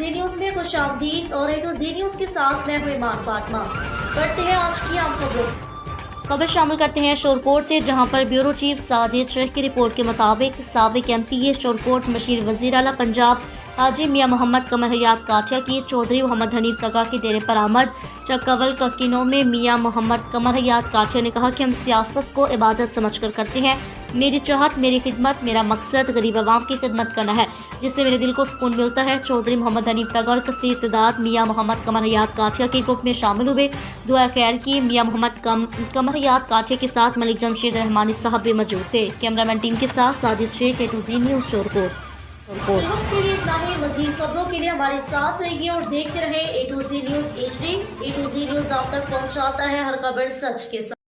زی news میں خوش آمدید اور A to Z نیوز کے ساتھ میں ہوں ایمان فاطمہ۔ کرتے ہیں آج کی عام خبروں۔ خبر شامل کرتے ہیں شورکوٹ سے، جہاں پر بیورو چیف سعادت شیخ کی رپورٹ کے مطابق سابق MP شورکوٹ مشیر وزیر اعلیٰ پنجاب حاجی میاں محمد قمر حیات کاٹیا کی چودھری محمد حنیف تگا کے ڈیرے پر آمد۔ چکول ککینو میں میاں محمد قمر حیات کاٹیا نے کہا کہ ہم سیاست کو عبادت سمجھ کر کرتے ہیں۔ میری چاہت، میری خدمت، میرا مقصد غریب عوام کی خدمت کرنا ہے، جس سے میرے دل کو سکون ملتا ہے۔ چودھری محمد حنیف تگا اور کثیر تعداد میاں محمد قمر حیات کاٹیا کے گروپ میں شامل ہوئے، دعا خیر کی۔ میاں محمد قمر حیات کاٹیا کے ساتھ ملک جمشید رحمانی صاحب بھی موجود تھے۔ کیمرہ مین ٹیم کے ساتھ ساجد شیخ، A to Z news Shorkot. کے لیے اتنا ہی، مزید خبروں کے لیے ہمارے ساتھ رہیے اور دیکھتے رہیں A to Z news HD۔ A to Z news آپ تک پہنچاتا ہے ہر خبر سچ کے ساتھ۔